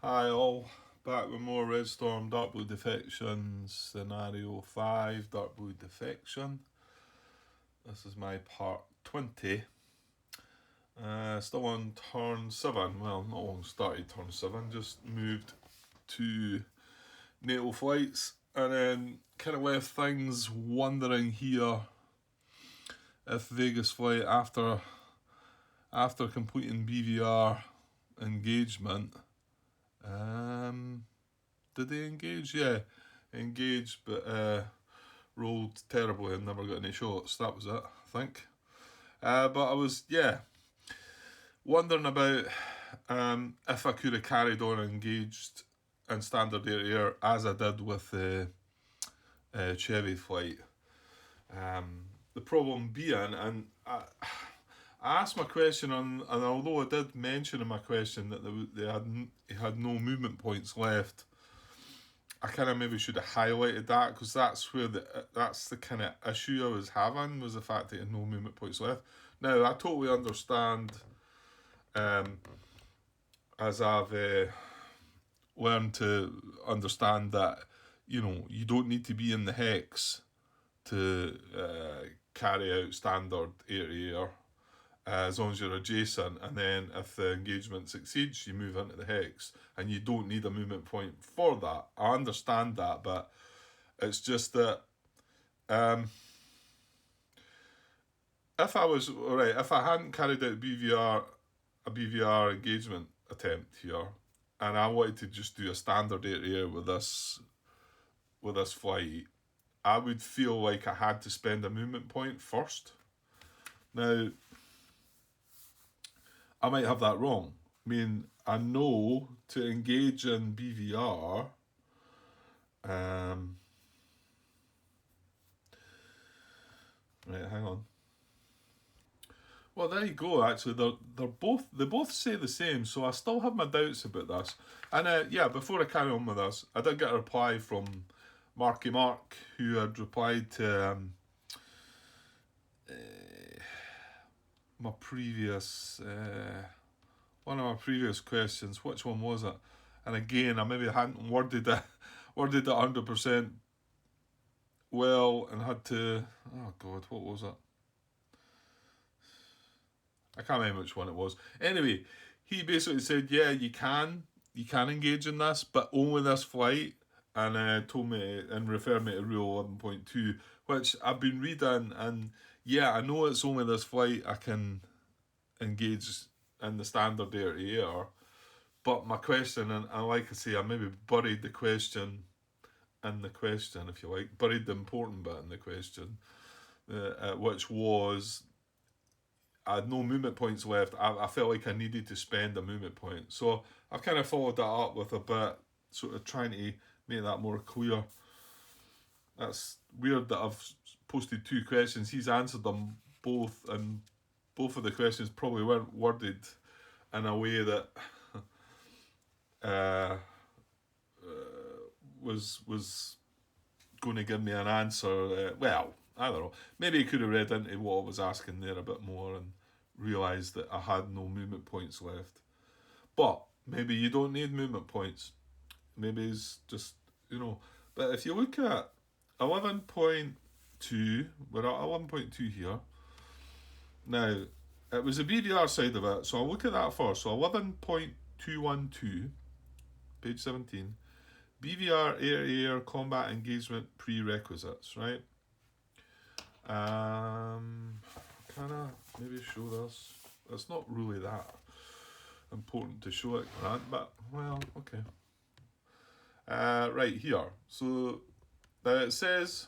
Hi all, back with more Red Storm Dark Blue Defection Scenario 5 Dark Blue Defection. This is my part 20. Still on turn 7. Well, not long started turn 7, just moved to NATO flights and then kind of left things wondering here if Vegas flight after completing BVR engagement. Did they engage? Yeah, engaged, but rolled terribly and never got any shots. That was it, I think. But I was, wondering about if I could have carried on engaged in standard air as I did with the Chevy flight. The problem being, and I asked my question, and although I did mention in my question that they had no movement points left, I kind of maybe should have highlighted that because that's the kind of issue I was having, was the fact that he had no movement points left. Now I totally understand, as I've learned to understand that you don't need to be in the hex to carry out standard air to air. As long as you're adjacent, and then if the engagement succeeds, you move into the hex, and you don't need a movement point for that. I understand that, but it's just that if I hadn't carried out a BVR engagement attempt here, and I wanted to just do a standard air to air with this flight, I would feel like I had to spend a movement point first. Now, I might have that wrong. I mean, I know to engage in BVR, right, hang on. Well, there you go. Actually, they both say the same, so I still have my doubts about this. And before I carry on with this, I did get a reply from Marky Mark, who had replied to my previous one of my previous questions. Which one was it? And again, I maybe hadn't worded it 100% well, and had to. Oh God, what was it? I can't remember which one it was. Anyway, he basically said, "Yeah, you can engage in this, but only this flight." And told me and referred me to Rule 11.2, which I've been reading, and yeah, I know it's only this flight I can engage in the standard air to air. But my question, and like I say, I maybe buried the question in the question, if you like, buried the important bit in the question, which was I had no movement points left. I felt like I needed to spend a movement point. So I've kind of followed that up with a bit, sort of trying to make that more clear. That's weird that I've posted two questions. He's answered them both, and both of the questions probably weren't worded in a way that uh, was going to give me an answer. Well, I don't know. Maybe he could have read into what I was asking there a bit more and realised that I had no movement points left. But maybe you don't need movement points. Maybe it's just, But if you look at 11.2, we're at 11.2 here. Now, it was the BVR side of it, so I'll look at that first. So 11.212, page 17. BVR air-to-air combat engagement prerequisites, right? Can I maybe show this? It's not really that important to show it, Grant, but, well, okay. Right, here. So, it says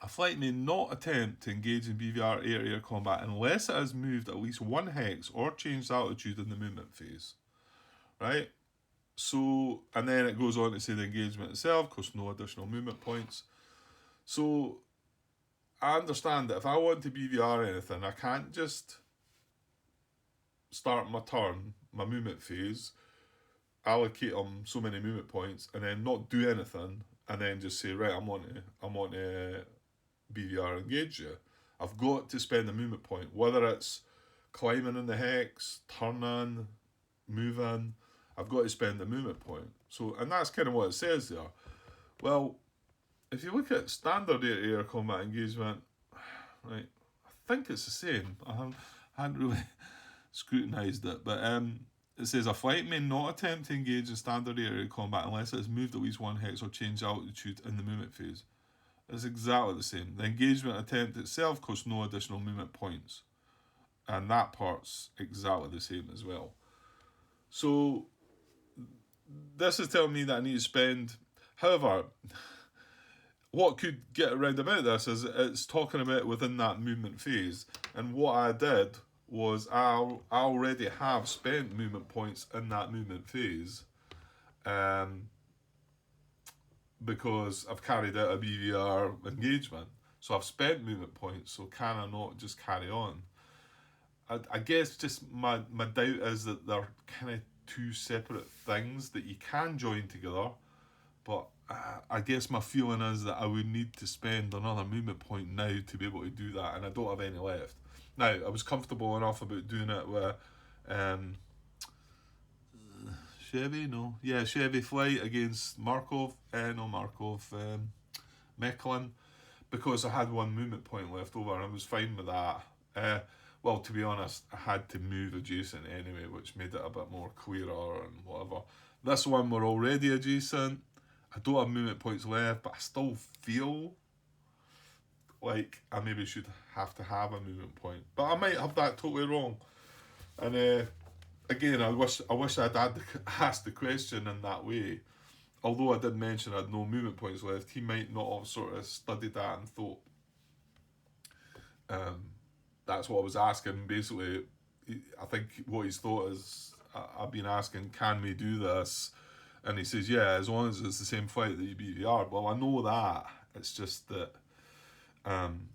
a flight may not attempt to engage in BVR air-to-air combat unless it has moved at least one hex or changed altitude in the movement phase, right? So, and then it goes on to say the engagement itself costs no additional movement points. So, I understand that if I want to BVR anything, I can't just start my turn, my movement phase, allocate them so many movement points, and then not do anything, and then just say, right, I'm on to BVR engage you. I've got to spend a movement point, whether it's climbing in the hex, turning, move in, I've got to spend the movement point. So, and that's kind of what it says there. Well, if you look at standard air-to-air combat engagement, right, I think it's the same. I hadn't really scrutinised it, but it says a flight may not attempt to engage in standard air-to-air combat unless it has moved at least 1 hex or changed altitude in the movement phase. It's exactly the same. The engagement attempt itself costs no additional movement points, and that part's exactly the same as well. So this is telling me that I need to spend. However, what could get around about this is it's talking about within that movement phase, and what I did was I already have spent movement points in that movement phase, because I've carried out a BVR engagement, so I've spent movement points. So can I not just carry on? I guess just my doubt is that they're kind of two separate things that you can join together, but I guess my feeling is that I would need to spend another movement point now to be able to do that, and I don't have any left. Now, I was comfortable enough about doing it with Chevy flight against Mechlin, because I had one movement point left over and I was fine with that. Well, to be honest, I had to move adjacent anyway, which made it a bit more clearer and whatever. This one we're already adjacent. I don't have movement points left, but I still feel like I maybe should have to have a movement point. But I might have that totally wrong. And again, I wish I'd asked the question in that way. Although I did mention I had no movement points left, he might not have sort of studied that and thought that's what I was asking. Basically, I think what he's thought is I've been asking, can we do this? And he says, yeah, as long as it's the same flight that you BVR. Well, I know that. It's just that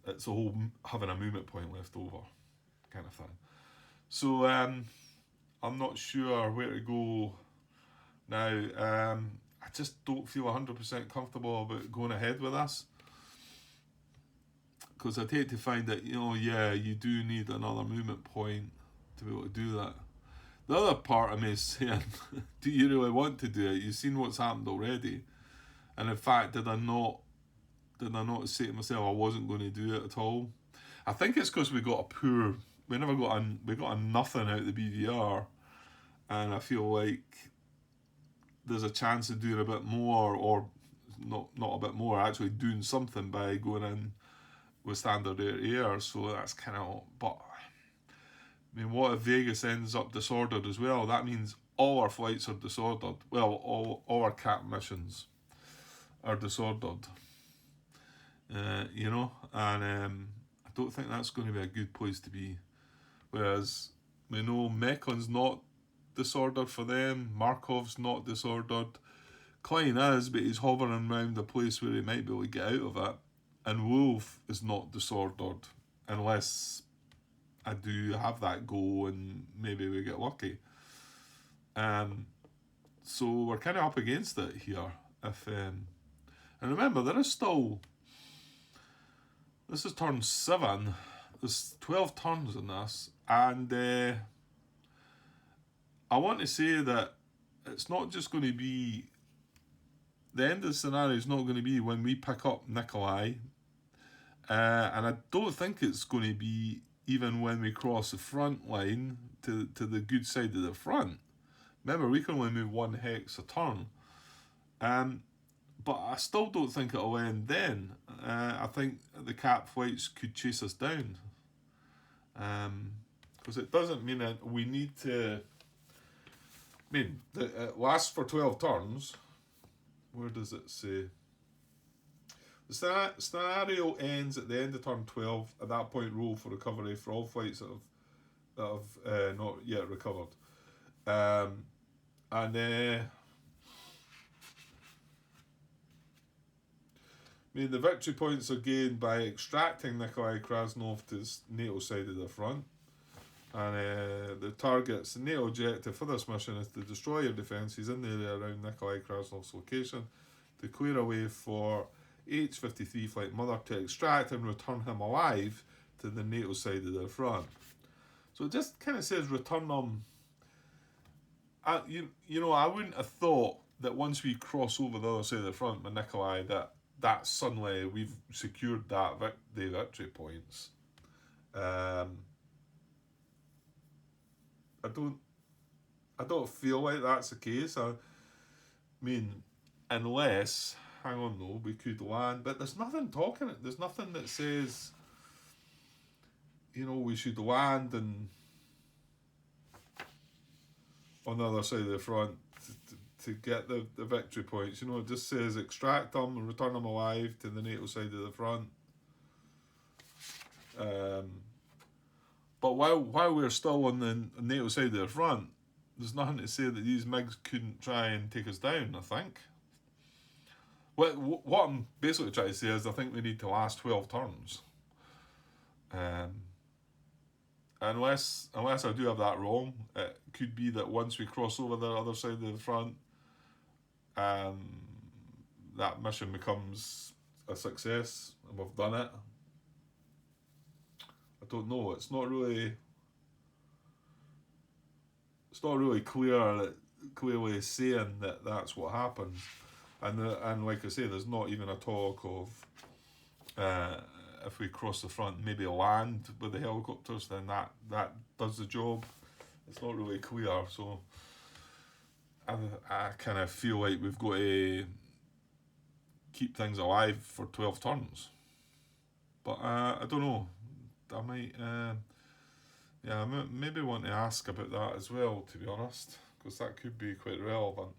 it's the whole having a movement point left over kind of thing. So I'm not sure where to go now. I just don't feel 100% comfortable about going ahead with this, because I'd hate to find that, you do need another movement point to be able to do that. The other part of me is saying, do you really want to do it? You've seen what's happened already. And in fact, did I not say to myself I wasn't going to do it at all? I think it's because we got a nothing out of the BVR, and I feel like there's a chance of doing a bit more, or not a bit more, actually doing something by going in with standard air. So that's kind of, but I mean, what if Vegas ends up disordered as well? That means all our flights are disordered. Well, all our cap missions are disordered. And I don't think that's going to be a good place to be. Whereas we know Mechlin's not disordered for them, Markov's not disordered, Klein is, but he's hovering around a place where he might be able to get out of it, and Wolf is not disordered unless I do have that go and maybe we get lucky. So we're kind of up against it here. And remember, this is turn 7. There's 12 turns in this, and I want to say that it's not just going to be, the end of the scenario is not going to be when we pick up Nikolai, and I don't think it's going to be even when we cross the front line to the good side of the front. Remember, we can only move 1 hex a turn. But I still don't think it'll end then. I think the cap flights could chase us down. Because it doesn't mean that we need to... I mean, it lasts for 12 turns. Where does it say? The scenario ends at the end of turn 12. At that point, roll for recovery for all flights that have not yet recovered. The victory points are gained by extracting Nikolai Krasnov to the NATO side of the front. And the NATO objective for this mission is to destroy your defences in the area around Nikolai Krasnov's location, to clear a way for H-53 Flight Mother to extract and return him alive to the NATO side of the front. So it just kind of says return them you know, I wouldn't have thought that once we cross over the other side of the front with Nikolai, that suddenly we've secured that the victory points. I don't feel like that's the case. I mean, unless, hang on though, we could land, but there's nothing talking it. There's nothing that says, you know, we should land and on the other side of the front to get the victory points. You know, it just says extract them and return them alive to the NATO side of the front. But while we're still on the NATO side of the front, there's nothing to say that these MiGs couldn't try and take us down, I think. What I'm basically trying to say is I think we need to last 12 turns. Unless I do have that wrong, it could be that once we cross over the other side of the front, that mission becomes a success and we've done it. I don't know. It's not really clearly saying that that's what happened, and like I say, there's not even a talk of if we cross the front, maybe land with the helicopters, then that does the job. It's not really clear, so I kind of feel like we've got to keep things alive for 12 turns. But I don't know. I might, maybe want to ask about that as well, to be honest, because that could be quite relevant.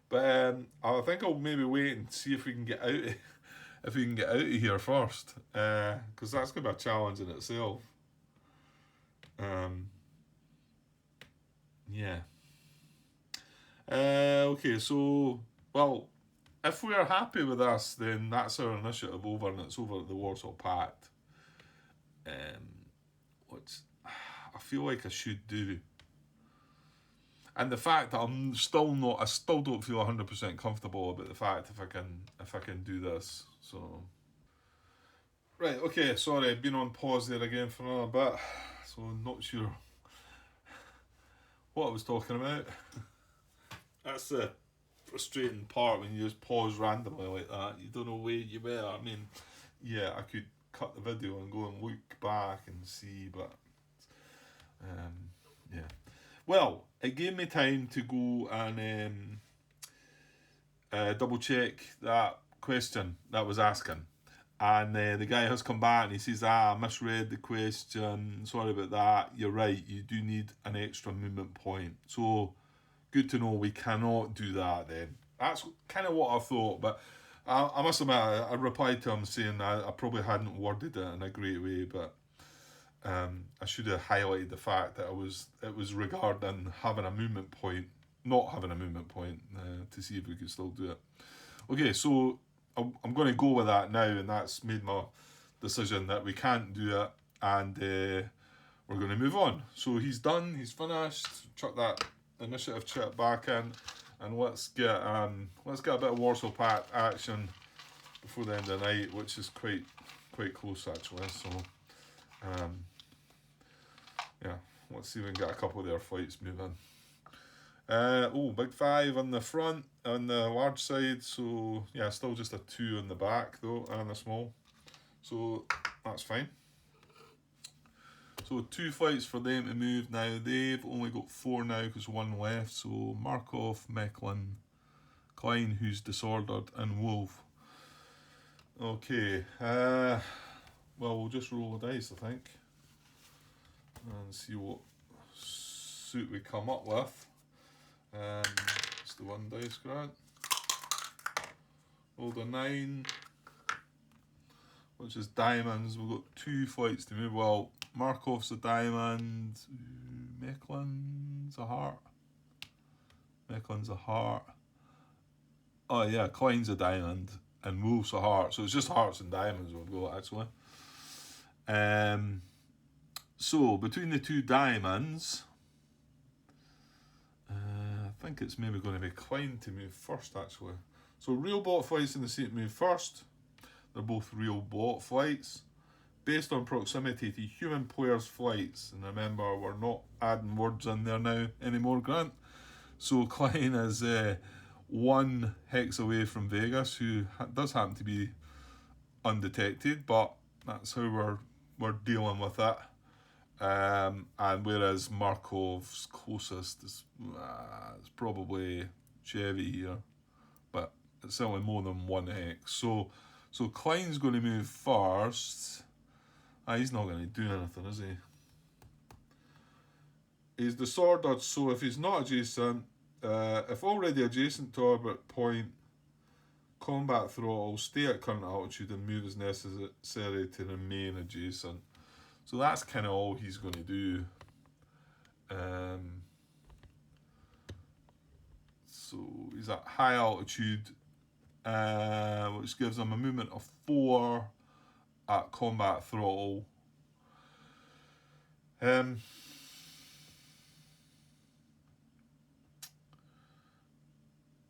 But I think I'll maybe wait and see if we can get out. If we can get out of here first, because that's going to be a challenge in itself. Yeah. Okay, so, well, if we're happy with this, then that's our initiative over, and it's over at the Warsaw Pact. Which I feel like I should do. And the fact that I still don't feel 100% comfortable about the fact if I can do this. So, right, okay, sorry, I've been on pause there again for another bit, so I'm not sure what I was talking about. That's the frustrating part when you just pause randomly like that. You don't know where you were. I mean, yeah, I could cut the video and go and look back and see, but yeah. Well, it gave me time to go and double check that question that was asking, and the guy has come back and he says, I misread the question, sorry about that, you're right, you do need an extra movement point. So good to know we cannot do that then. That's kind of what I thought, but I must admit I replied to him saying I probably hadn't worded it in a great way, but I should have highlighted the fact that it was regarding having a movement point, not having a movement point, to see if we could still do it. Okay, so I'm going to go with that now, and that's made my decision that we can't do it, and we're going to move on. So he's done, he's finished. Chuck that initiative chip back in, and let's get a bit of Warsaw Pact action before the end of the night, which is quite close actually. So yeah, let's see if we can get a couple of their flights moving. Big 5 on the front, on the large side, so yeah, still just a 2 on the back though, and a small, so that's fine. So 2 flights for them to move now. They've only got 4 now because 1 left, so Markov, Mechlin, Klein, who's disordered, and Wolf. Okay, well, we'll just roll the dice, I think, and see what suit we come up with. It's the 1 dice, Grant. Rolled a 9, which is diamonds. We've got 2 flights to move. Well, Markov's a diamond, Mechlin's a heart. Mechlin's a heart. Oh yeah, Klein's a diamond, and Wolf's a heart. So it's just hearts and diamonds we've got actually. So between the 2 diamonds, I think it's maybe going to be Klein to move first actually. So real bot flights in the seat move first. They're both real bot flights based on proximity to human players' flights. And remember, we're not adding words in there now anymore, Grant. So Klein is 1 hex away from Vegas, who does happen to be undetected, but that's how we're dealing with it. And whereas Markov's closest is it's probably Chevy here, but it's certainly more than 1 hex. So Klein's going to move first. He's not going to do anything, is he? He's disordered, so if he's not adjacent, if already adjacent to orbit point, combat throttle, stay at current altitude and move as necessary to remain adjacent. So that's kind of all he's going to do. So he's at high altitude, which gives him a movement of 4 at combat throttle.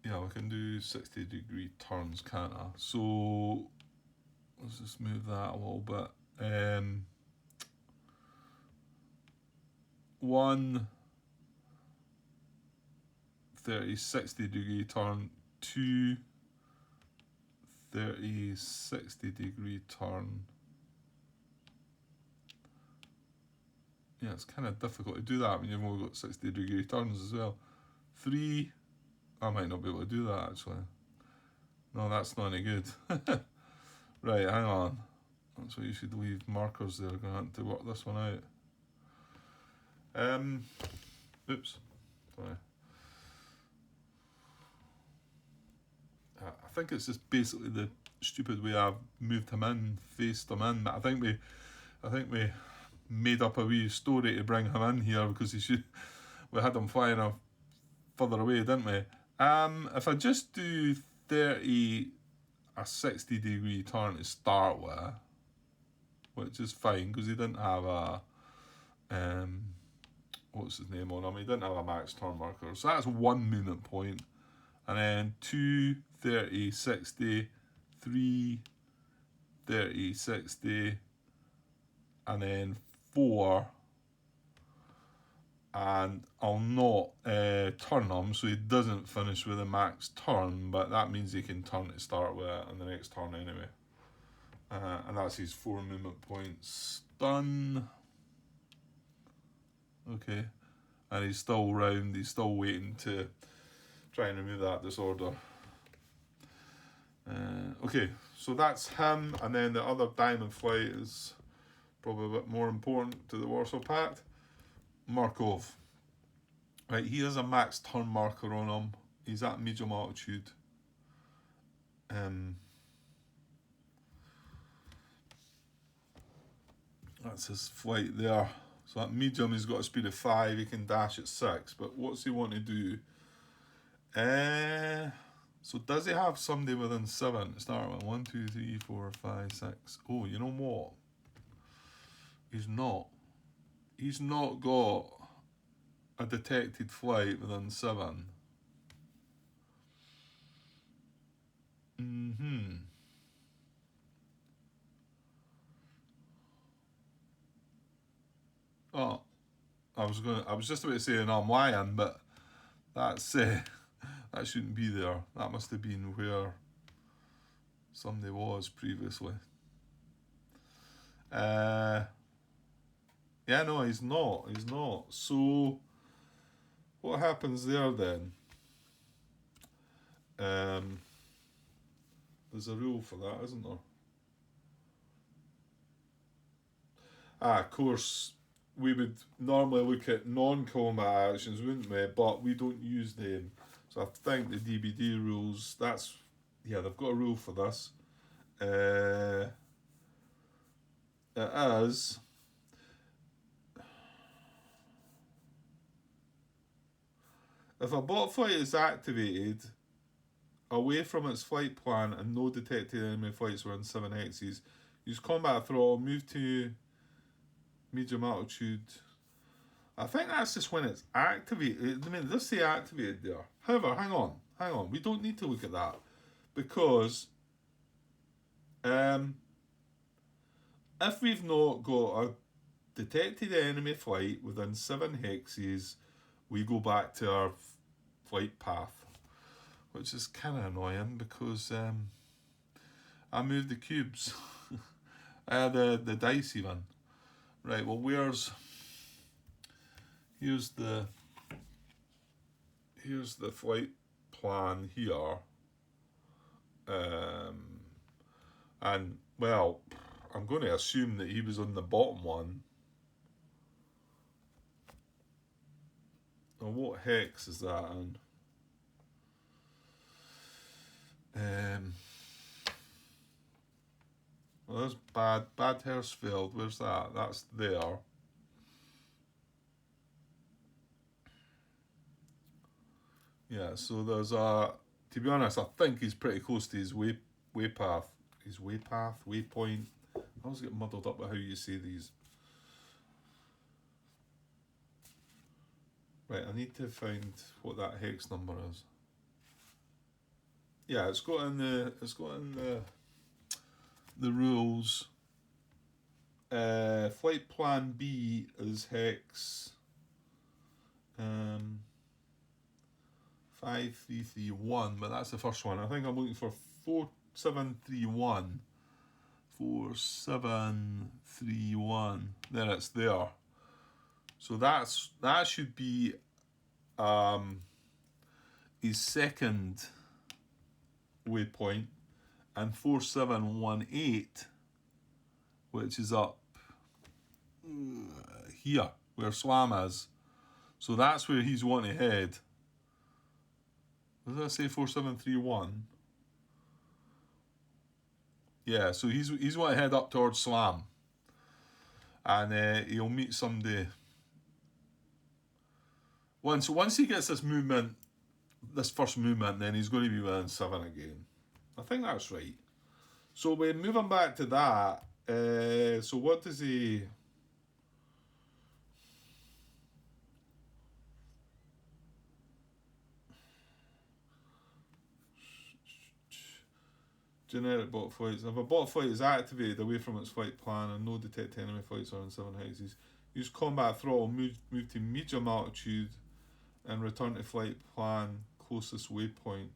Yeah, we can do 60-degree turns, can't I? So let's just move that a little bit. 1 30-60-degree turn, 2 30-60-degree turn. Yeah, it's kind of difficult to do that when you've only got 60-degree turns as well. 3, I might not be able to do that actually. No, that's not any good. Right, hang on. That's why you should leave markers there. I'm going to have to work this one out. Oops. Sorry. I think it's just basically the stupid way I've moved him in, faced him in. I think we made up a wee story to bring him in here because we had him flying off further away, didn't we? If I just do 60-degree turn to start with, which is fine because he didn't have a what's his name on him? He didn't have a max turn marker, so that's 1 movement point, and then 2 30-60, 3 30-60, and then 4. And I'll not turn him so he doesn't finish with a max turn, but that means he can turn to start with on the next turn anyway. And that's his 4 movement points done. Okay, and he's still round, he's still waiting to try and remove that disorder. Okay, so that's him, and then the other diamond flight is probably a bit more important to the Warsaw Pact. Markov. Right, he has a max turn marker on him. He's at medium altitude. That's his flight there. So at medium he's got a speed of 5, he can dash at 6, but what's he want to do? So does he have somebody within 7 to start with? 1, 2, 3, 4, 5, 6. Oh, you know what? He's not. He's not got a detected flight within 7. Oh, I was just about to say an I'm lying, but that's that shouldn't be there. That must have been where somebody was previously. Yeah, no, he's not. He's not. So what happens there then? There's a rule for that, isn't there? Of course, we would normally look at non-combat actions, wouldn't we? But we don't use them. So I think the DBD rules, they've got a rule for this. It is if a bot flight is activated away from its flight plan and no detected enemy flights were in 7 hexes, use combat throttle, move to medium altitude. I think that's just when it's activated. I mean, let's say activated there. However, hang on. We don't need to look at that because if we've not got a detected enemy flight within 7 hexes, we go back to our flight path, which is kind of annoying because I moved the cubes, the dice even. Right, well, here's the flight plan here, and well, I'm going to assume that he was on the bottom one. Now, what hex is that in? Well, there's Bad Hersfeld. Where's that? That's there. Yeah, so there's a. To be honest, I think he's pretty close to his waypath. His waypoint. I always get muddled up with how you say these. Right, I need to find what that hex number is. Yeah, it's got in the rules. Flight plan B is hex 5331, but that's the first one. I think I'm looking for 4731. 4731. There, it's there. So that should be his second waypoint, and 4718, which is up here where Slam is. So that's where he's wanting to head. What did I say? 4731. Yeah, so he's wanting to head up towards Slam, and he'll meet somebody. Once he gets this first movement, then he's going to be within 7 again. I think that's right. So we're moving back to that. So what does he? Generic bot flights. If a bot flight is activated away from its flight plan and no detect enemy flights are in 7 hexes, use combat throttle, move to medium altitude, and return to flight plan closest waypoint.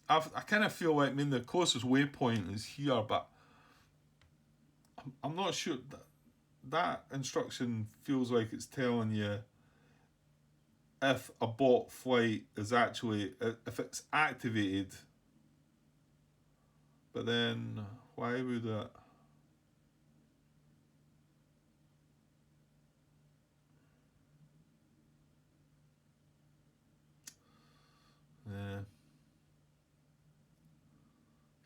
I kind of feel like, the closest waypoint is here, but I'm not sure that instruction feels like it's telling you if a bot flight is actually, if it's activated, but then why would it?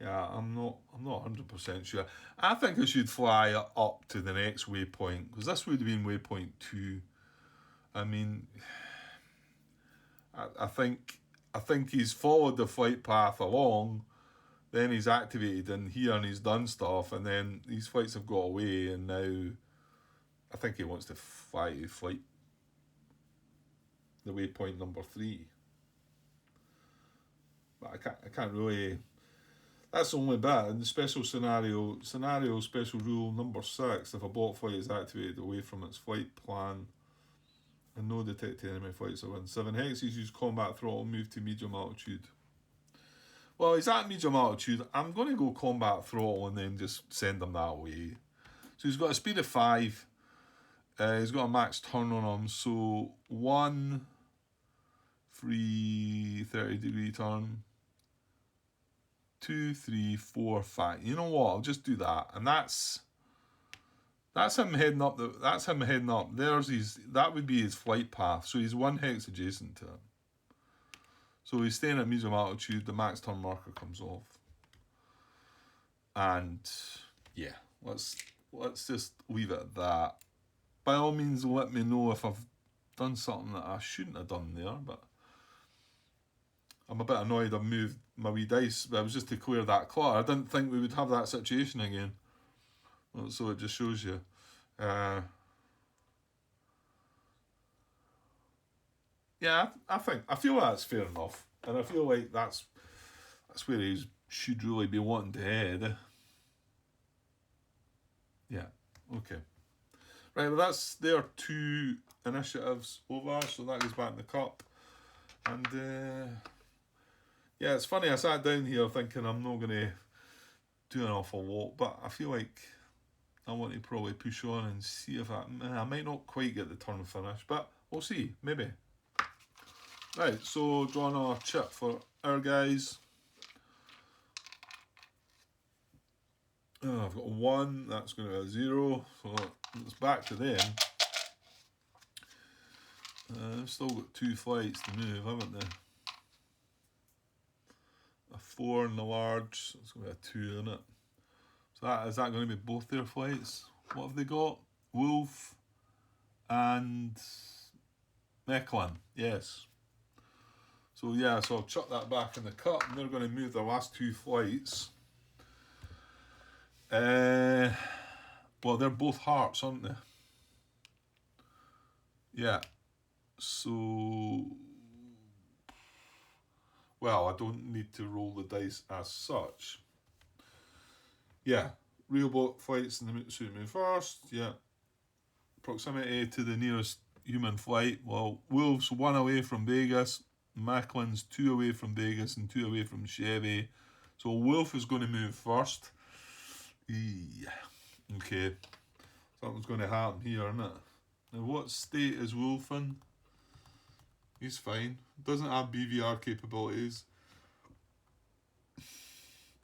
Yeah, I'm not 100% sure. I think I should fly up to the next waypoint, because this would have been waypoint 2. I mean, I think he's followed the flight path along, then he's activated in here and he's done stuff, and then these flights have got away, and now I think he wants to fly to flight the waypoint number 3. But I can't really. That's the only bit. In the special scenario special rule number 6, if a bot flight is activated away from its flight plan and no detected enemy flights are within 7 hexes, use combat throttle, move to medium altitude. Well, he's at medium altitude. I'm going to go combat throttle and then just send him that way. So he's got a speed of 5. He's got a max turn on him. So 1, 3, 30-degree turn. 2, 3, 4, 5. You know what? I'll just do that, and that's him heading up. That's him heading up. That would be his flight path. So he's 1 hex adjacent to it. So he's staying at medium altitude. The max turn marker comes off, and yeah, let's just leave it at that. By all means, let me know if I've done something that I shouldn't have done there, but I'm a bit annoyed I've moved my wee dice, but it was just to clear that clutter. I didn't think we would have that situation again. Well, so it just shows you. Yeah, I feel that's fair enough, and I feel like that's where he should really be wanting to head. Yeah, okay. Right, well that's their 2 initiatives over, so that goes back in the cup. And yeah, it's funny, I sat down here thinking I'm not going to do an awful lot, but I feel like I want to probably push on and see if I might not quite get the turn finish, but we'll see, maybe. Right, so drawing our chip for our guys. Oh, I've got a 1, that's going to be a 0, so it's back to them. I've still got 2 flights to move, haven't they? A 4 in the large, so it's going to be a 2 in it. So is that going to be both their flights? What have they got? Wolf and Mechlin, yes. So yeah, so I'll chuck that back in the cup, and they're going to move their last 2 flights. Well, they're both hearts, aren't they? Yeah. So, well, I don't need to roll the dice as such. Yeah, real boat flights in the suit move first. Yeah. Proximity to the nearest human flight. Well, Wolf's 1 away from Vegas. Mechlin's 2 away from Vegas and 2 away from Chevy. So Wolf is going to move first. Yeah. Okay. Something's going to happen here, isn't it? Now, what state is Wolf in? He's fine. Doesn't have BVR capabilities.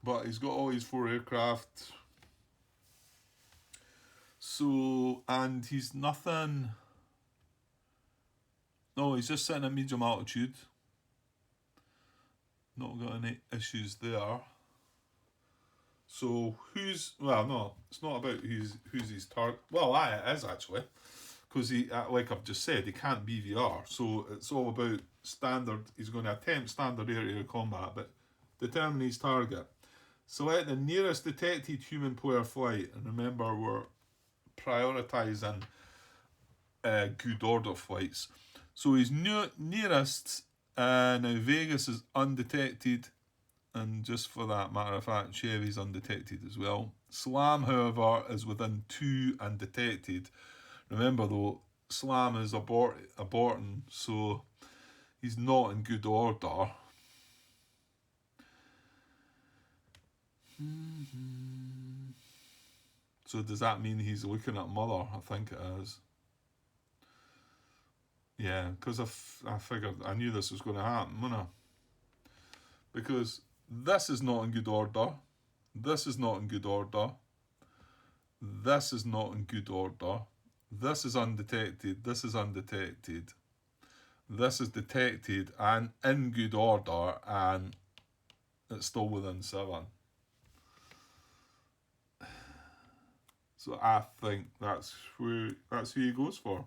But he's got all his 4 aircraft. So, and he's nothing... No, he's just sitting at medium altitude. Not got any issues there. So, well, no, it's not about who's his target. Well, it is actually. Because he, like I've just said, he can't BVR. So, it's all about standard. He's going to attempt standard air-to-air combat, but determine his target. Select the nearest detected human player flight. And remember, we're prioritising good order flights. So his nearest, now Vegas is undetected, and just for that matter of fact, Chevy's undetected as well. Slam, however, is within 2 and detected. Remember though, Slam is aborting, so he's not in good order. So does that mean he's looking at Mother? I think it is. Yeah, because I figured, I knew this was going to happen, wasn't I? Because this is not in good order. This is not in good order. This is not in good order. This is undetected. This is undetected. This is detected and in good order, and it's still within 7. So I think that's who he goes for.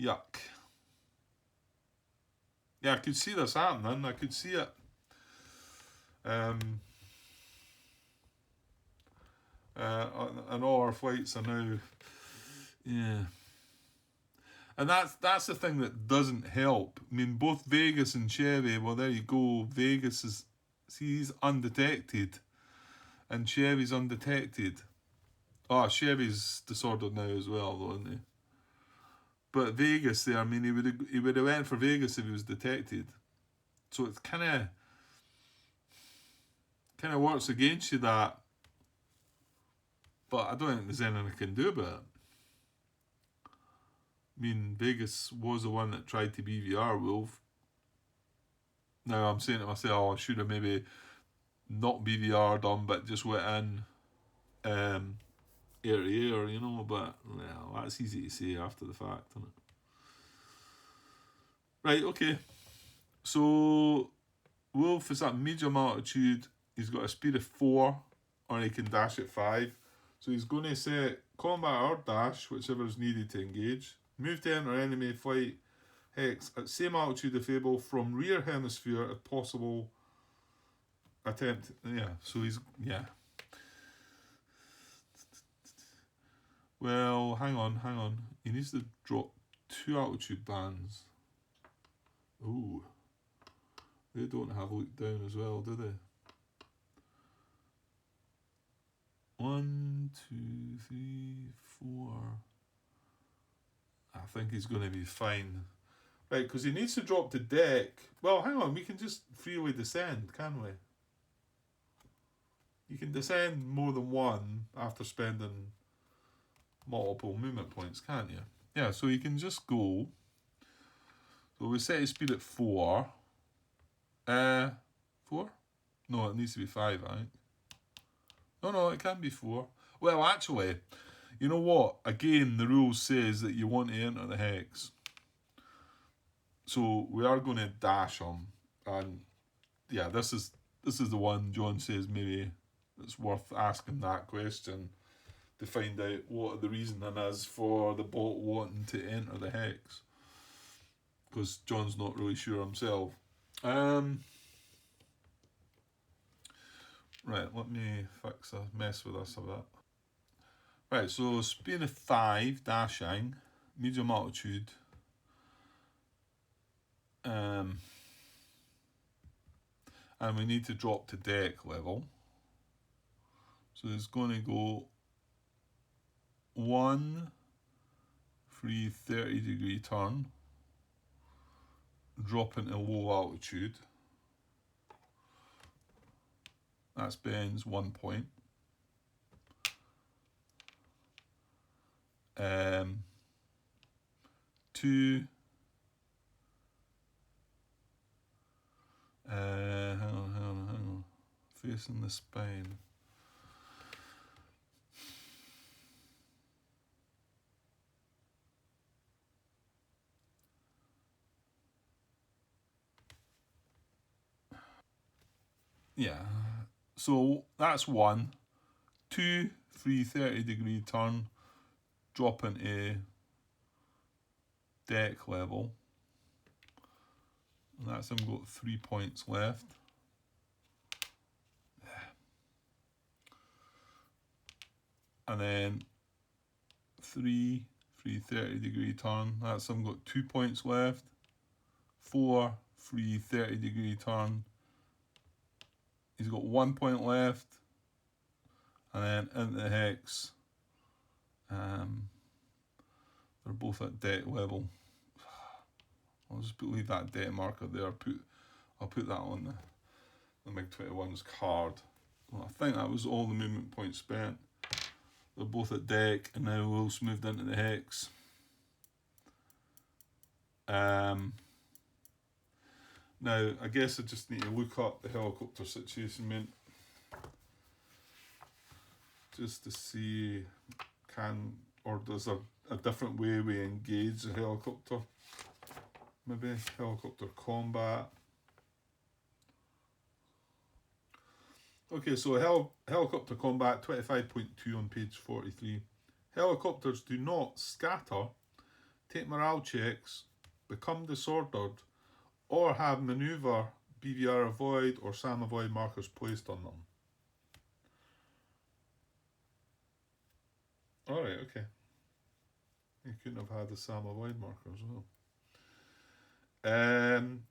Yuck. Yeah, I could see this happening. I could see it. And all our flights are now, yeah. And that's the thing that doesn't help. I mean, both Vegas and Chevy, well, there you go. Vegas is, see, he's undetected. And Chevy's undetected. Oh, Chevy's disordered now as well, though, isn't he? But Vegas there, I mean, he would have went for Vegas if he was detected. So it's kind of works against you, that. But I don't think there's anything I can do about it. I mean, Vegas was the one that tried to BVR Wolf. Now I'm saying to myself, oh, I should have maybe not BVR'd on, but just went in air to air, you know. But well, that's easy to say after the fact, isn't it? Right, okay. So Wolf is at medium altitude. He's got a speed of 4, or he can dash at 5. So he's going to set combat or dash, whichever is needed to engage. Move to enter enemy flight hex at same altitude if able from rear hemisphere if possible. Attempt, yeah. So he's, yeah. Well, hang on. He needs to drop 2 altitude bands. Ooh. They don't have look down as well, do they? 1, 1, 2, 3, 4. I think he's going to be fine. Right, because he needs to drop to deck. Well, hang on, we can just freely descend, can we? You can descend more than one after spending multiple movement points, can't you? Yeah, so you can just go. So we set his speed at 4. 4? No, it needs to be 5, I think. No, it can be 4. Well, actually, you know what? Again, the rule says that you want to enter the hex. So we are going to dash him. And yeah, this is the one John says maybe it's worth asking that question to find out what the reasoning is for the bot wanting to enter the hex. Because John's not really sure himself. Right, let me mess with this a bit. Right, so speed of 5, dashing, medium altitude. And we need to drop to deck level. So it's going to go 1 free 30-degree turn, drop into low altitude. That's Ben's 1 point. 2. Hang on. Facing the spine. Yeah, so that's 1. 2 free 30-degree turn, drop into deck level. And that's him got 3 points left. And then 3 free 30-degree turn, that's him got 2 points left. 4 free 30-degree turn, he's got 1 point left. And then into the hex, they're both at deck level. I'll just leave that deck marker there. I'll put that on the MiG-21's card. Well, I think that was all the movement points spent. They're both at deck, and now Wolf's moved into the hex. Now, I guess I just need to look up the helicopter situation, mate. Just to see, does a different way we engage the helicopter? Maybe helicopter combat. Okay, so helicopter combat 25.2 on page 43. Helicopters do not scatter, take morale checks, become disordered, or have maneuver, BVR avoid, or SAM avoid markers placed on them. Alright, okay. You couldn't have had the SAM avoid marker as well.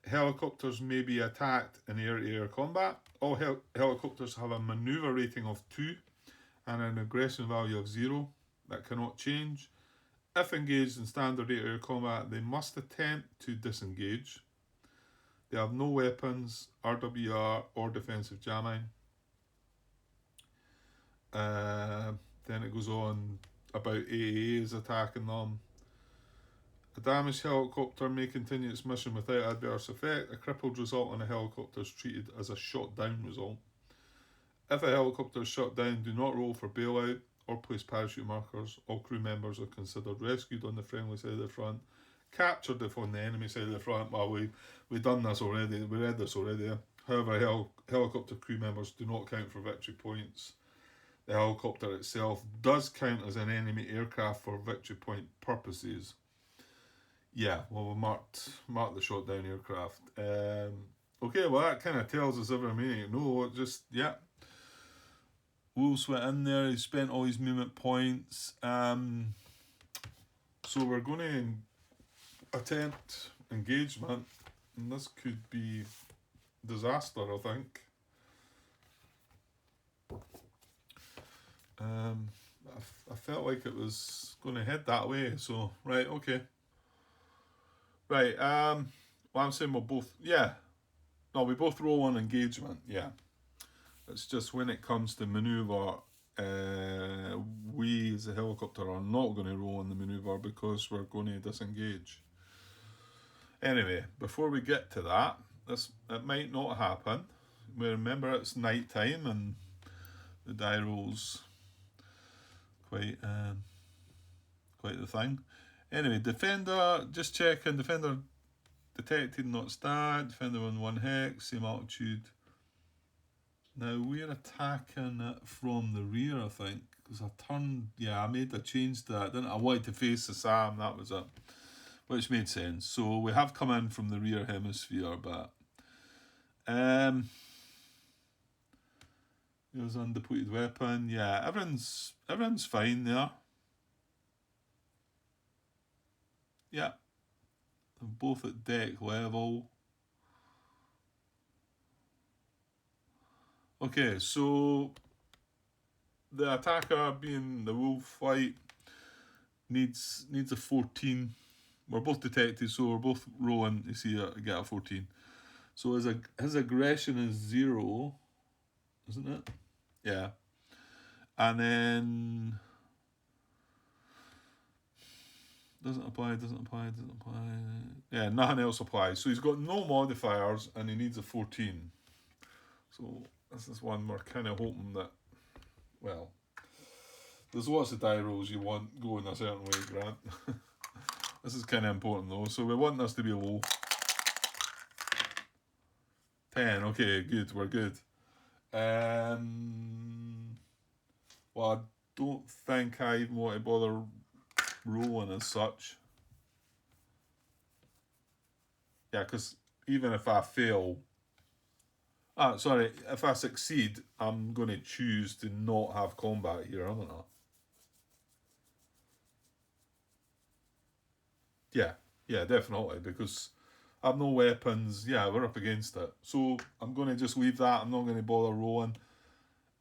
Helicopters may be attacked in air-to-air combat. All helicopters have a maneuver rating of 2 and an aggression value of 0 that cannot change. If engaged in standard air-to-air combat, they must attempt to disengage. They have no weapons, RWR, or defensive jamming. Then it goes on about AAAs attacking them. A damaged helicopter may continue its mission without adverse effect. A crippled result on a helicopter is treated as a shot down result. If a helicopter is shot down, do not roll for bailout or place parachute markers. All crew members are considered rescued on the friendly side of the front, captured if on the enemy side of the front. Well, we've done this already. We read this already. However, helicopter crew members do not count for victory points. The helicopter itself does count as an enemy aircraft for victory point purposes. Yeah, well, we marked the shot down aircraft. Okay, well, that kind of tells us everything we need to know. Wolves went in there, he spent all his movement points. So we're going to attempt engagement, and this could be disaster, I think. I felt like it was going to head that way. So right, okay, right. Well, I'm saying we'll both. Yeah, no, we both roll on engagement. Yeah, it's just when it comes to maneuver, we as a helicopter are not going to roll on the maneuver because we're going to disengage. Anyway, before we get to that, it might not happen. We remember it's night time and the die roll's quite the thing. Anyway, defender, just checking. Defender detected, not start. Defender on 1 hex, same altitude. Now we're attacking it from the rear, I think, because I changed that, didn't I? I wanted to face the SAM, that was it, which made sense. So we have come in from the rear hemisphere, but it was undeployed weapon. Yeah, everyone's fine there. Yeah, they're both at deck level. Okay, so the attacker, being the wolf flight, needs a 14. We're both detected, so we're both rolling to see get a 14. So his aggression is 0, isn't it? Yeah. And then doesn't apply. Yeah, nothing else applies. So he's got no modifiers and he needs a 14. So this is one we're kind of hoping that, well, there's lots of die rolls you want go in a certain way, Grant. This is kind of important though. So we want this to be low. 10. Okay, good. We're good. Well, I don't think I even want to bother rolling as such. Yeah, because even if I fail, if I succeed, I'm going to choose to not have combat here, aren't I? Yeah, definitely, because I have no weapons. Yeah, we're up against it. So I'm going to just leave that. I'm not going to bother rolling.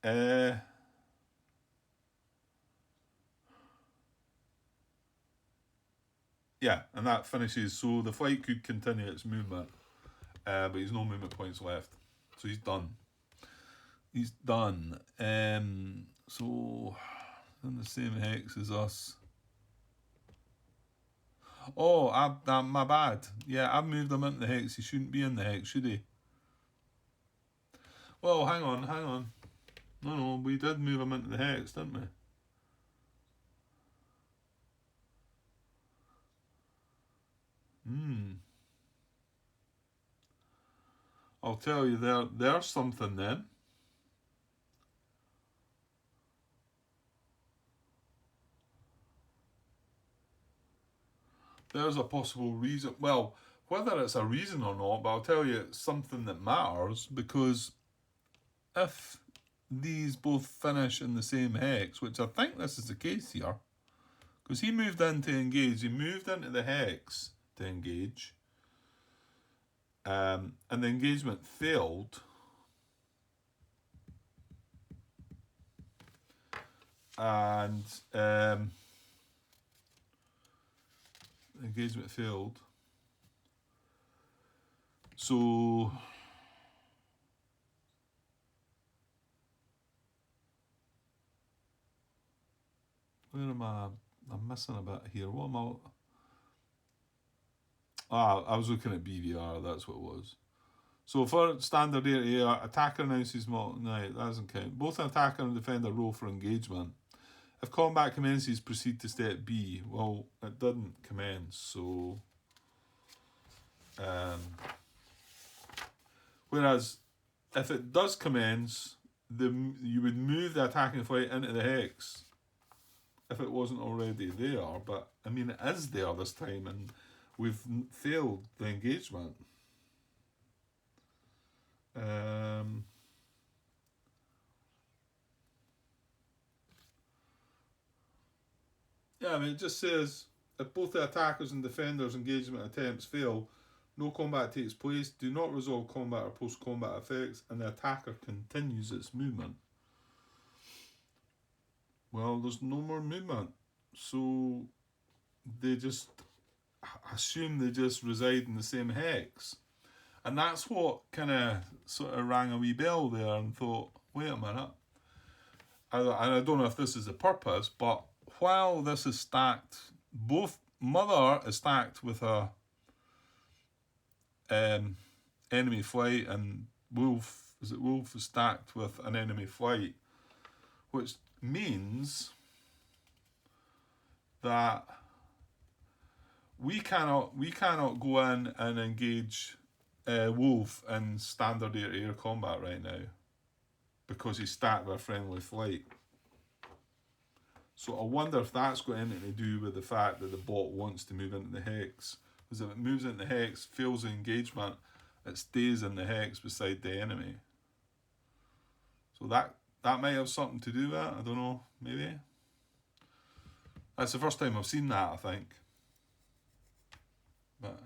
Yeah, and that finishes. So the flight could continue its movement, but he's no movement points left. So he's done. So in the same hex as us. Oh, my bad. Yeah, I've moved him into the hex. He shouldn't be in the hex, should he? Well, hang on. No, we did move him into the hex, didn't we? I'll tell you, there's something then. There's a possible reason. Well, whether it's a reason or not, but I'll tell you it's something that matters, because if these both finish in the same hex, which I think this is the case here, because he moved in to engage, he moved into the hex to engage, and the engagement failed. And engagement failed. So where am I? I'm missing a bit here. What am I? I was looking at BVR. That's what it was. So for standard area, attacker announces no, that doesn't count. Both an attacker and defender roll for engagement. If combat commences, proceed to step B. Well, it didn't commence, so whereas if it does commence, you would move the attacking flight into the hex if it wasn't already there. But I mean, it is there this time, and we've failed the engagement. Yeah, I mean, it just says if both the attackers and defenders' engagement attempts fail, no combat takes place, do not resolve combat or post-combat effects, and the attacker continues its movement. well, there's no more movement. So they just assume they just reside in the same hex. And that's what kind of sort of rang a wee bell there and thought, wait a minute. And I don't know if this is the purpose, but while this is stacked, both mother is stacked with a enemy flight, and wolf is stacked with an enemy flight, which means that we cannot go in and engage Wolf in standard air-to-air combat right now because he's stacked with a friendly flight. So I wonder if that's got anything to do with the fact that the bot wants to move into the hex. Because if it moves into the hex, fails the engagement, it stays in the hex beside the enemy. So that might have something to do with it. I don't know, maybe. That's the first time I've seen that, I think. But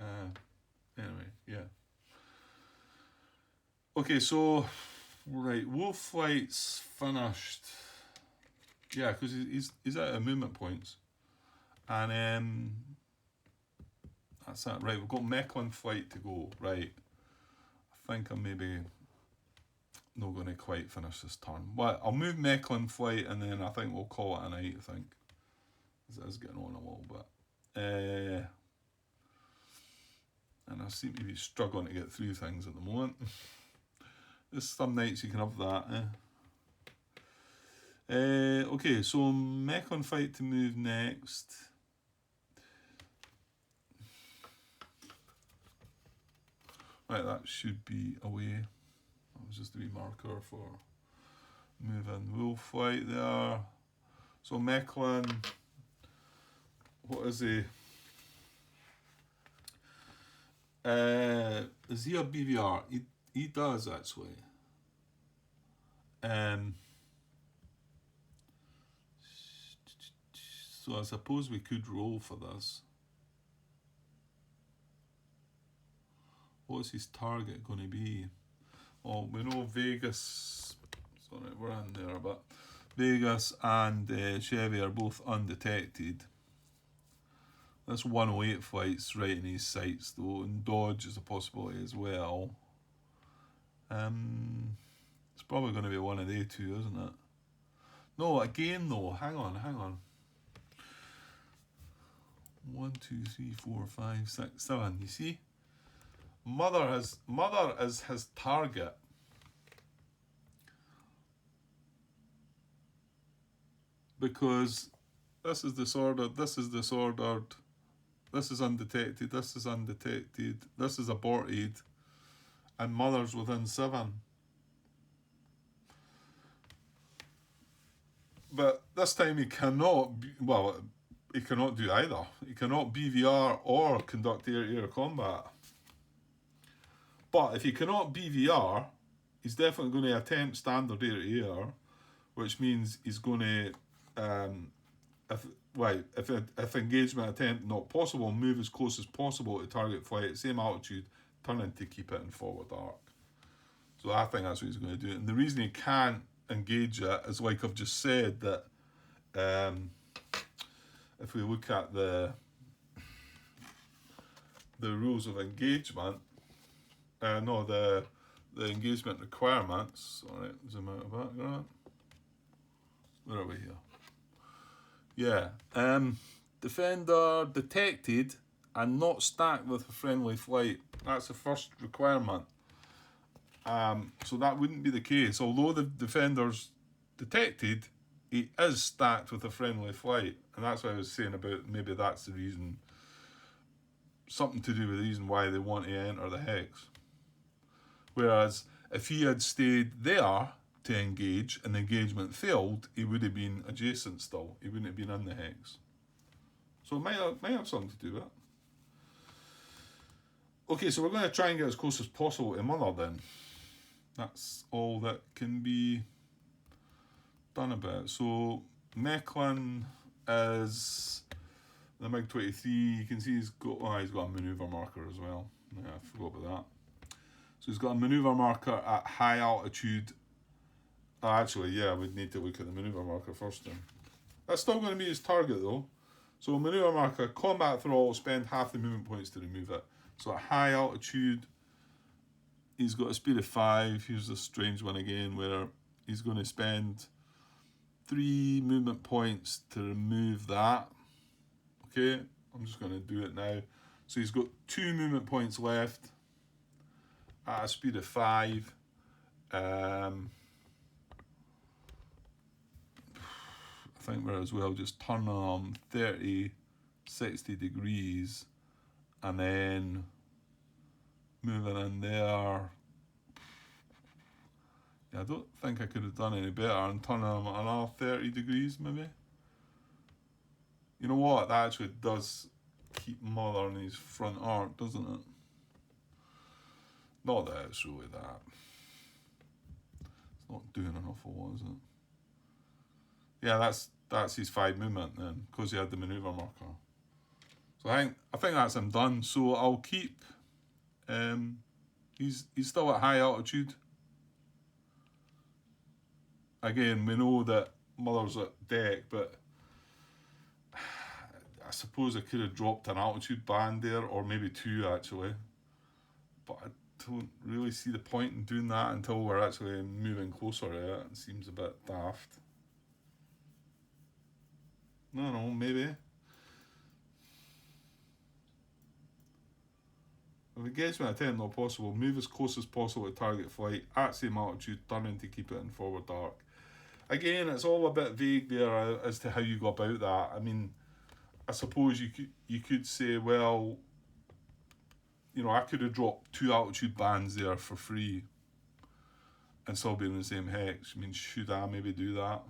anyway, yeah. Okay, so right, Wolf Flight's finished. Yeah, because he's out of movement points, and that's it. Right, we've got Mechlin Flight to go. Right, I think I'm maybe not going to quite finish this turn. Well, I'll move Mechlin Flight, and then I think we'll call it a night. I think it is getting on a little bit. And I seem to be struggling to get through things at the moment. There's some nights you can have that. Okay, so Mechlin Fight to move next. Right, that should be away. That was just a wee marker for moving Wolf Flight there. So Mechlin, what is he? Is he a BVR? He does actually. So I suppose we could roll for this. What's his target going to be? Well, we know Vegas. Sorry, we're in there, but Vegas and Chevy are both undetected. That's 108 flights right in his sights though, and dodge is a possibility as well. It's probably going to be one of the two, isn't it? No, again though, hang on. 1, 2, 3, 4, 5, 6, 7. You see? Mother is his target. Because this is disordered, this is disordered, this is undetected, this is undetected, this is aborted, and mother's within 7. But this time he cannot, he cannot do either. He cannot BVR or conduct air-to-air combat. But if he cannot BVR, he's definitely going to attempt standard air-to-air, which means he's going to, if engagement attempt not possible, move as close as possible to target flight at same altitude, turning to keep it in forward arc. So I think that's what he's going to do. And the reason he can't engage it is, like I've just said, that if we look at the rules of engagement, the engagement requirements. Alright, zoom out of that, right? Where are we here? Yeah. Defender detected and not stacked with a friendly flight. That's the first requirement. So that wouldn't be the case. Although the defender's detected, he is stacked with a friendly flight. And that's what I was saying about maybe that's the reason, something to do with the reason why they want to enter the hex. Whereas if he had stayed there to engage and the engagement failed, he would have been adjacent still. He wouldn't have been in the hex. So it might have something to do with it. Okay, so we're going to try and get as close as possible to mother then. That's all that can be done about it. So Mechlin is the MiG-23. You can see he's got a manoeuvre marker as well. Yeah, I forgot about that. So he's got a manoeuvre marker at high altitude. Actually, yeah, we'd need to look at the manoeuvre marker first then. That's still going to be his target though. So maneuver marker, combat throttle, spend half the movement points to remove it. So at high altitude, he's got a speed of 5. Here's a strange one again where he's going to spend 3 movement points to remove that. Okay, I'm just going to do it now. So he's got 2 movement points left at a speed of 5. I think we're as well just turn them 30, 60 degrees and then moving in there. Yeah, I don't think I could have done any better and turning them another 30 degrees maybe. You know what, that actually does keep Mother in his front arc, doesn't it? Not that it's really that. It's not doing enough for what, is it? Yeah, that's his 5 movement then, because he had the manoeuvre marker. So I think that's him done. So I'll keep. He's still at high altitude. Again, we know that Mother's at deck, but I suppose I could have dropped an altitude band there, or maybe 2 actually. But I don't really see the point in doing that until we're actually moving closer to it. It seems a bit daft. No, maybe. With engagement attempt not possible, move as close as possible to target flight at same altitude, turning to keep it in forward arc. Again, it's all a bit vague there as to how you go about that. I mean, I suppose you could say, well, you know, I could have dropped 2 altitude bands there for free and still be in the same hex. I mean, should I maybe do that?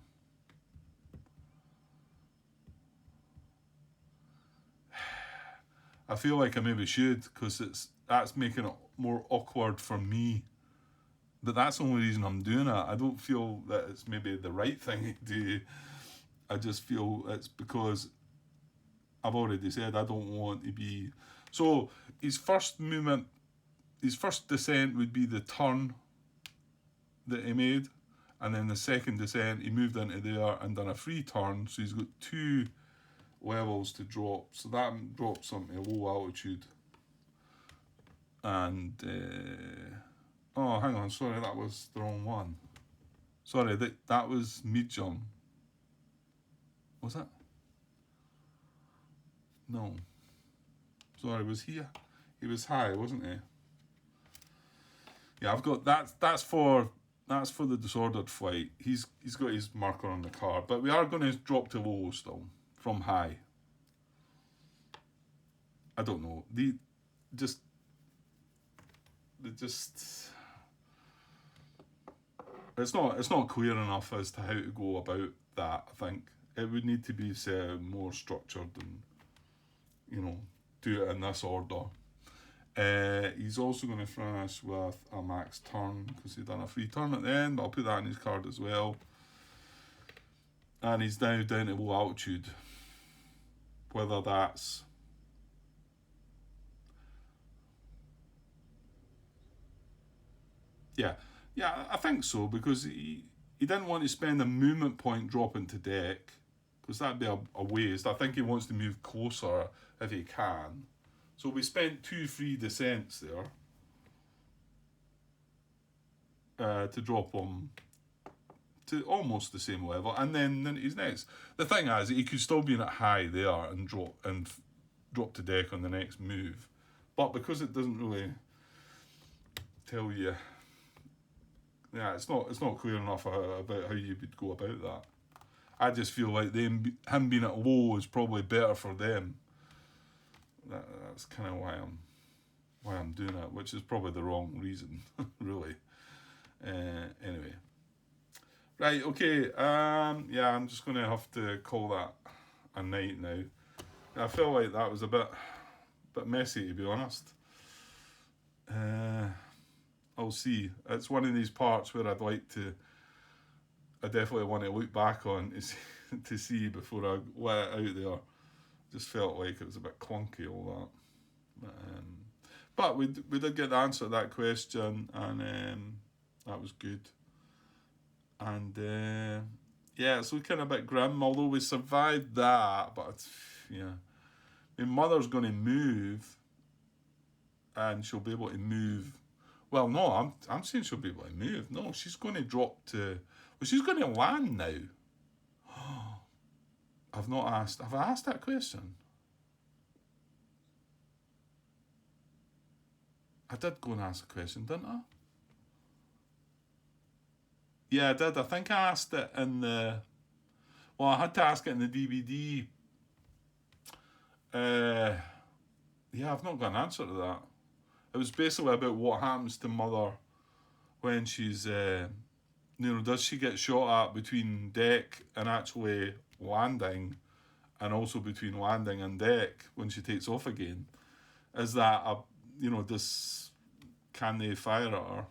I feel like I maybe should, because that's making it more awkward for me. But that's the only reason I'm doing it. I don't feel that it's maybe the right thing to do. I just feel it's because I've already said I don't want to be. So his first movement, his first descent would be the turn that he made, and then the second descent he moved into there and done a free turn. So he's got 2 levels to drop, so that drops him to low altitude. And oh, hang on, sorry, that was the wrong one. Sorry, that was medium. Was that? No. Sorry, was he? He was high, wasn't he? Yeah, I've got that's for the disordered flight. He's got his marker on the card, but we are going to drop to low still from high. I don't know. It's not clear enough as to how to go about that. I think it would need to be more structured and, you know, do it in this order. He's also going to finish with a max turn because he's done a free turn at the end, but I'll put that in his card as well. And he's now down to low altitude. Whether that's yeah, I think so, because he didn't want to spend a movement point dropping to deck, because that'd be a waste. I think he wants to move closer if he can. So we spent 2 free descents there to drop him to almost the same level, and then he's next. The thing is, he could still be in at high there and drop to deck on the next move, but because it doesn't really tell you, yeah, it's not clear enough about how you would go about that. I just feel like him being at low is probably better for them. That's kind of why I'm doing it, which is probably the wrong reason, really. Anyway, right, okay. Yeah, I'm just gonna have to call that a night now. I feel like that was a bit messy, to be honest. I'll see. It's one of these parts where I definitely want to look back on to see before I let it out there. Just felt like it was a bit clunky, all that. But we did get the answer to that question, and that was good. And Yeah, it's looking a bit grim, although we survived that, but it's, yeah. My mother's going to move, and she'll be able to move. Well, no, I'm saying she'll be able to move. No, she's going to drop to. Well, she's going to land now. I've not asked. Have I asked that question? I did go and ask a question, didn't I? Yeah, I did. I think I asked it in the. Well, I had to ask it in the DBD. Yeah, I've not got an answer to that. It was basically about what happens to mother when she's, does she get shot at between deck and actually landing, and also between landing and deck when she takes off again? Is that a, can they fire at her?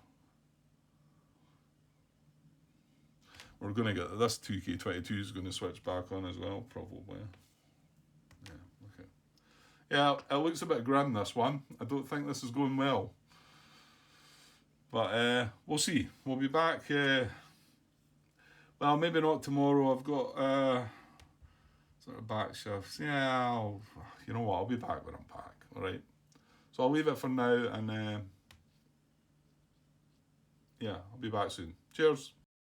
We're going to get this 2K22 is going to switch back on as well, probably. Yeah, okay. Yeah, it looks a bit grim, this one. I don't think this is going well. But we'll see. We'll be back. Well, maybe not tomorrow. I've got sort of back shifts. Yeah, you know what? I'll be back when I'm back. All right. So I'll leave it for now, and yeah, I'll be back soon. Cheers.